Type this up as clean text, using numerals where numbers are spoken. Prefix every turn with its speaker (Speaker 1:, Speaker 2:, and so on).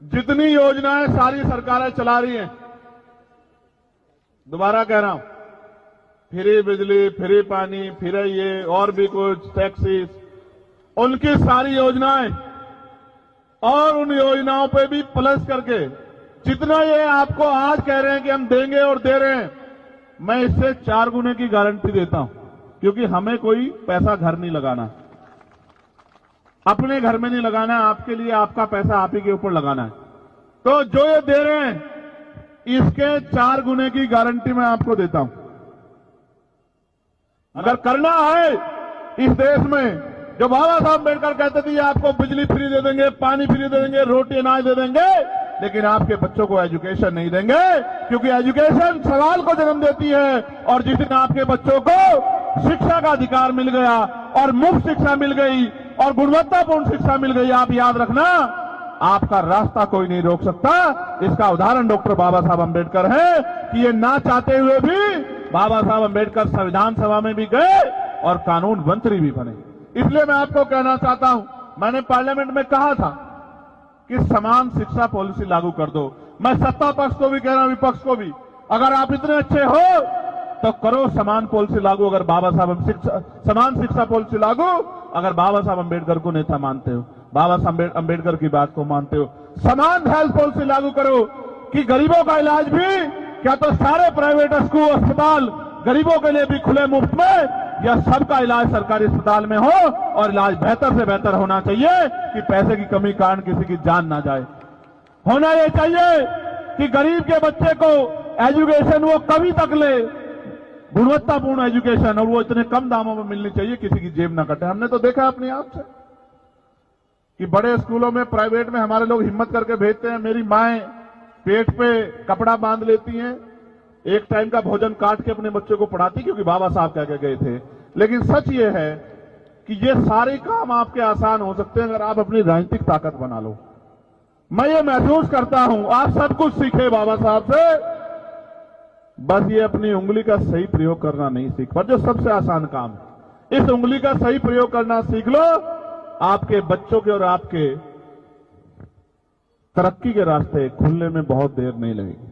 Speaker 1: जितनी योजनाएं सारी सरकारें चला रही हैं, दोबारा कह रहा हूं, फ्री बिजली, फ्री पानी, फ्री ये और भी कुछ टैक्सीज, उनकी सारी योजनाएं और उन योजनाओं पे भी प्लस करके जितना ये आपको आज कह रहे हैं कि हम देंगे और दे रहे हैं, मैं इससे 4 गुने की गारंटी देता हूं, क्योंकि हमें कोई पैसा घर नहीं लगाना, अपने घर में नहीं लगाना है, आपके लिए आपका पैसा आप ही के ऊपर लगाना है। तो जो ये दे रहे हैं इसके 4 गुने की गारंटी मैं आपको देता हूं। अगर करना है इस देश में, जो बाबा साहब अम्बेडकर कहते थे आपको बिजली फ्री दे देंगे, पानी फ्री दे देंगे, रोटी अनाज दे देंगे, लेकिन आपके बच्चों को एजुकेशन नहीं देंगे, क्योंकि एजुकेशन सवाल को जन्म देती है। और जिस दिन आपके बच्चों को शिक्षा का अधिकार मिल गया और मुफ्त शिक्षा मिल गई और गुणवत्तापूर्ण शिक्षा मिल गई, आप याद रखना, आपका रास्ता कोई नहीं रोक सकता। इसका उदाहरण डॉक्टर बाबा साहब अम्बेडकर है कि ये ना चाहते हुए भी बाबा साहब अम्बेडकर संविधान सभा में भी गए और कानून मंत्री भी बने। इसलिए मैं आपको कहना चाहता हूं, मैंने पार्लियामेंट में कहा था कि समान शिक्षा पॉलिसी लागू कर दो। मैं सत्ता पक्ष को भी कह रहा हूं, विपक्ष को भी, अगर आप इतने अच्छे हो तो करो समान पॉलिसी लागू। अगर बाबा साहब समान शिक्षा पॉलिसी लागू, अगर बाबा साहब अम्बेडकर को नेता मानते हो, बाबा साहब अम्बेडकर की बात को मानते हो, समान हेल्थ पॉलिसी लागू करो कि गरीबों का इलाज भी, क्या तो सारे प्राइवेट स्कूल अस्पताल गरीबों के लिए भी खुले मुफ्त में, या सबका इलाज सरकारी अस्पताल में हो और इलाज बेहतर से बेहतर होना चाहिए कि पैसे की कमी कारण किसी की जान ना जाए। होना यह चाहिए कि गरीब के बच्चे को एजुकेशन वो कभी तक ले, गुणवत्तापूर्ण एजुकेशन, और वो इतने कम दामों में मिलनी चाहिए किसी की जेब ना कटे। हमने तो देखा अपनी आंख से कि बड़े स्कूलों में, प्राइवेट में हमारे लोग हिम्मत करके भेजते हैं। मेरी माएं पेट पे कपड़ा बांध लेती हैं, एक टाइम का भोजन काट के अपने बच्चों को पढ़ाती, क्योंकि बाबा साहब कह के गए थे। लेकिन सच ये है कि ये सारे काम आपके आसान हो सकते हैं अगर आप अपनी राजनीतिक ताकत बना लो। मैं ये महसूस करता हूं, आप सब कुछ सीखे बाबा साहब से, बस ये अपनी उंगली का सही प्रयोग करना नहीं सीख पर, जो सबसे आसान काम है। इस उंगली का सही प्रयोग करना सीख लो, आपके बच्चों के और आपके तरक्की के रास्ते खुलने में बहुत देर नहीं लगेगी।